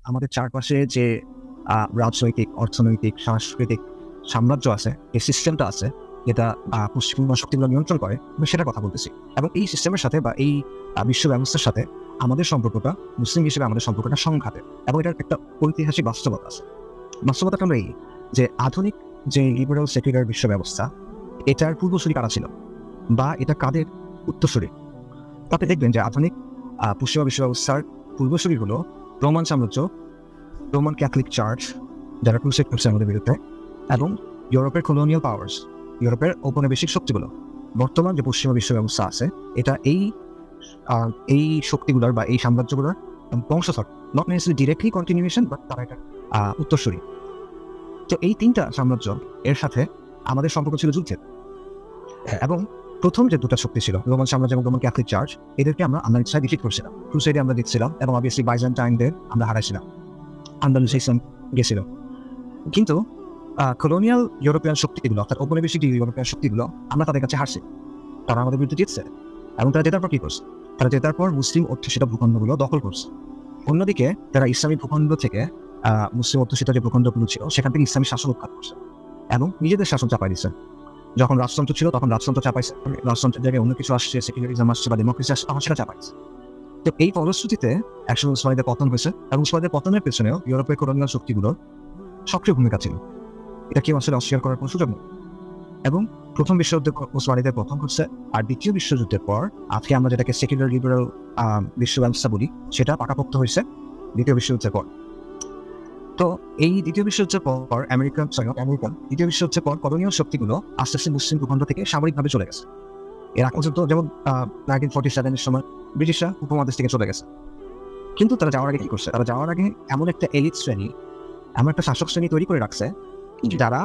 আমাদের চারপাশে যে রাজনৈতিক, অর্থনৈতিক, সাংস্কৃতিক সাম্রাজ্য আছে, এই সিস্টেমটা আছে যেটা পশ্চিমা শক্তিগুলো নিয়ন্ত্রণ করে, আমি সেটার কথা বলতেছি। এবং এই সিস্টেমের সাথে বা এই বিশ্ব ব্যবস্থার সাথে আমাদের সম্পর্কটা, মুসলিম হিসেবে আমাদের সম্পর্কটা সংঘাতের। এবং এটার একটা ঐতিহাসিক বাস্তবতা আছে। বাস্তবতাটা হলো এই যে আধুনিক যে লিবারাল সেকুলার বিশ্ব ব্যবস্থা, এটার পূর্বসূরি কারা ছিল বা এটা কাদের উত্তরসূরি? তাতে দেখবেন যে আধুনিক পশ্চিমা বিশ্ব ব্যবস্থার পূর্বসূরি হলো রোমান সাম্রাজ্য, রোমান ক্যাথলিক চার্চ, যারা ক্রুসেড করছে আমাদের বিরুদ্ধে, এবং ইউরোপের কলোনিয়াল পাওয়ার্স, ইউরোপের ঔপনিবেশিক শক্তিগুলো। বর্তমান যে পশ্চিমা বিশ্ব ব্যবস্থা আছে, এটা এই শক্তিগুলোর বা এই সাম্রাজ্যগুলোর বংশধর, not necessary directly continuation, but তারা এটা উত্তরসূরি। তো এই তিনটা সাম্রাজ্য এর সাথে আমাদের সম্পর্ক ছিল যুদ্ধের। এবং প্রথম যে দুটো শক্তি ছিল, রোমান সাম্রাজ্য এবং রোমান ক্যাথলিক চার্চ, এদেরকে আমরা ইচ্ছায় ডিফিট করছিলাম, ক্রুসেডে আমরা জিতছিলাম, এবং অবভিয়াসলি বাইজেন্টাইনদের আমরা হারাইছিলাম, আন্দালুস ইসলাম গেছিল। কিন্তু কলোনিয়াল ইউরোপিয়ান শক্তিগুলো, অর্থাৎ ঔপনিবেশিক ইউরোপিয়ান শক্তিগুলো, আমরা তাদের কাছে হারছি। তারা আমাদের বিরুদ্ধে জিতছে, এবং তারা জেতার পর কি করছে? তারা জেতার পর মুসলিম অধ্যুষিত ভূখণ্ডগুলো দখল করছে। অন্যদিকে তারা ইসলামী ভূখণ্ড থেকে মুসলিম অধ্যুষিত যে ভূখণ্ডগুলো ছিল, সেখান থেকে ইসলামী শাসন উৎখাত করছে এবং নিজেদের শাসন চাপাই দিচ্ছে। যখন রাজতন্ত্র ছিল তখন রাজতন্ত্র চাপাইছে, রাজতন্ত্রের জায়গায় অন্য কিছু আসছে, সেকুলারিজম আসছে বা ডেমোক্রেসি আসছে, তখন সেটা চাপাইছে। তো এই ফলশ্রুতিতে একসময় উসমানীদের পতন হয়েছে, এবং উসমানীদের পতনের পেছনেও ইউরোপের কলোনিয়াল শক্তিগুলোর সক্রিয় ভূমিকা ছিল। এটা কেউ আসলে অস্বীকার করার কোনো সুযোগ নেই। এবং প্রথম বিশ্বযুদ্ধে উসমানীদের পতন ঘটছে, আর দ্বিতীয় বিশ্বযুদ্ধের পর আজকে আমরা যেটাকে সেকুলার লিবারাল বিশ্ব ব্যবস্থা বলি, সেটা পাকাপোক্ত হয়েছে দ্বিতীয় বিশ্বযুদ্ধের পর। তো এই দ্বিতীয় বিশ্বযুদ্ধের পর দ্বিতীয় বিশ্বযুদ্ধের পর কলোনিয়াল শক্তিগুলো আস্তে আস্তে মুসলিম ভূখণ্ড থেকে সামরিকভাবে চলে গেছে। এর আগে পর্যন্ত যেমন 1947 সময় ব্রিটিশরা উপমহাদেশ থেকে চলে গেছে। কিন্তু তারা যাওয়ার আগে কি করছে? তারা যাওয়ার আগে এমন একটা এলিট শ্রেণী, এমন একটা শাসক শ্রেণী তৈরি করে রাখছে যারা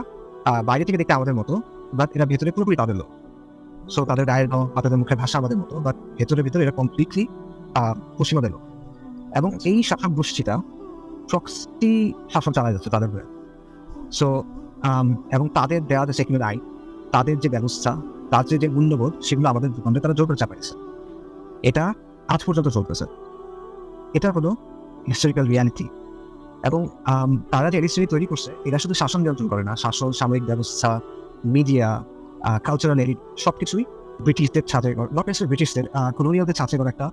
বাইরে থেকে দেখতে আমাদের মতো, বাট এরা ভেতরে পুরোপুরি তাদের লোক। সো তাদের গায়ের রং, তাদের মুখের ভাষা আমাদের মতো, বাট ভেতরে এরা কমপ্লিটলি পশ্চিমাদের লোক। এবং এই শাসক গোষ্ঠীটা প্রক্সি শাসন চালা যাচ্ছে তাদের উপরে। সো এবং তাদের দেওয়া যে সেকুলার আইন, তাদের যে ব্যবস্থা, তাদের যে মূল্যবোধ, সেগুলো আমাদের ভূখণ্ডে তারা জোর করে চাপাইছে। এটা আজ পর্যন্ত চলতেছে। এটা হলো হিস্টোরিক্যাল রিয়ালিটি। এবং তারা যে এলিট তৈরি করছে, এরা শুধু শাসন নিয়ন্ত্রণ করে না, শাসন, সামরিক ব্যবস্থা, মিডিয়া, কালচারাল এলিট, সবকিছুই ব্রিটিশদের ছাঁচে, নট নেসেসারি ব্রিটিশদের, কলোনিয়ালদের ছাঁচে করে একটা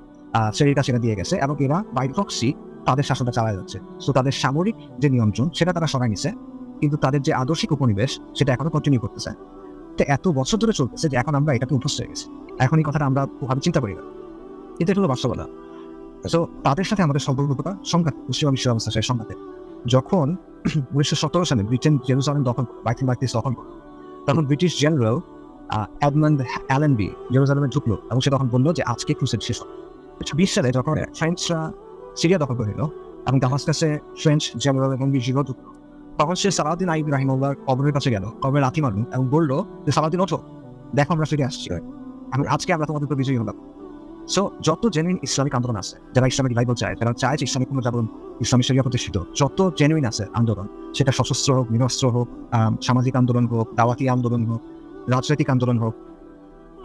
শ্রেণীর কাছে দিয়ে গেছে, এবং এরা বাই প্রক্সি তাদের শাসনটা চালায় যাচ্ছে। সো তাদের সামরিক যে নিয়ন্ত্রণ, সেটা তারা সরাই নিছে, কিন্তু তাদের যে আদর্শিক উপনিবেশ, সেটা এখনো কন্টিনিউ করতেছে। তো এত বছর ধরে চলতেছে যে এখন আমরা এটাকে অভ্যস্ত হয়ে গেছি। এখন এই কথাটা আমরা ওভাবে চিন্তা করি না, কিন্তু এটা হলো বাস্তবতা। সো তাদের সাথে আমাদের সম্পর্কটা সংঘাত, পশ্চিমা বিশ্ব ব্যবস্থার সাথে সংঘাতে। যখন 1917 সালে ব্রিটেন জেরুজালেম দখল করে, বাইতুল মাকদিস দখল করে, তখন ব্রিটিশ জেনারেল এডমন্ড অ্যালেনবি জেরুজালেমে ঢুকলো, এবং সে তখন বললো যে আজকে ক্রুসেড শেষ হবে। 1920 সালে যখন ফ্রেঞ্চরা সিরিয়া দখল করে নিল এবং দামাস্কাসে ফ্রেঞ্চ জেনারেল এবং বিজিরো ঢুকলো, তখন সে সালাউদ্দিন আইয়ুব রাহিমাহুল্লাহর কবরের কাছে গেল, কবরে লাথি মারল এবং বললো যে সালাউদ্দিন ওঠো, দেখো আমরা ফিরে আসছি, এবং আজকে আমরা তোমাদের উপর বিজয়ী হলাম। সো যত জেনুইন ইসলামিক আন্দোলন আছে, যারা ইসলামিক রিভাইভাল চায়, যারা চায় যে ইসলামিক পুনর্জাগরণ, ইসলামী শরিয়া প্রতিষ্ঠিত, যত জেনুইন আছে আন্দোলন, সেটা সশস্ত্র হোক, নিরস্ত্র হোক, সামাজিক আন্দোলন হোক, দাওয়াতি আন্দোলন হোক, রাজনৈতিক আন্দোলন হোক,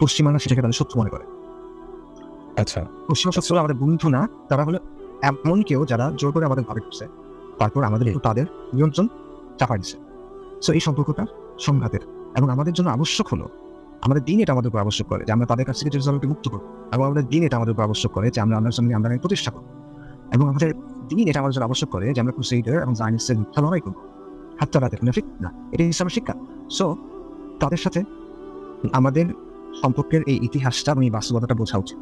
পশ্চিমারা সেটাকে তাদের শত্রু মনে করে। আচ্ছা, পশ্চিমা শত্রু আমাদের বন্ধু না, তারা হলো এমন কেউ যারা জোর করে আমাদের ভাবে করছে, তারপর আমাদের তাদের নিয়ন্ত্রণ চাপা দিচ্ছে। সো এই সম্পর্কটা সংঘাতের, এবং আমাদের জন্য আবশ্যক হলো, আমাদের দিন এটা আমাদের উপর আবশ্যক করে যে আমরা তাদের কাছ থেকে জেরুজালেমকে মুক্ত করবো, এবং আমাদের দিন এটা আমাদের উপর আবশ্যক করে যে আমরা আল্লাহর সামনে আমরা প্রতিষ্ঠা করবো, এবং আমাদের দিন এটা আমাদের জন্য আবশ্যক করে যে আমরা ক্রুসেডার এবং জায়নিস্টদের মিথ্যা লড়াই করবো। হাত্তা রাতে না, এটা ইসলামের শিক্ষা। সো তাদের সাথে আমাদের সম্পর্কের এই ইতিহাসটা এবং এই বাস্তবতাটা বোঝা উচিত।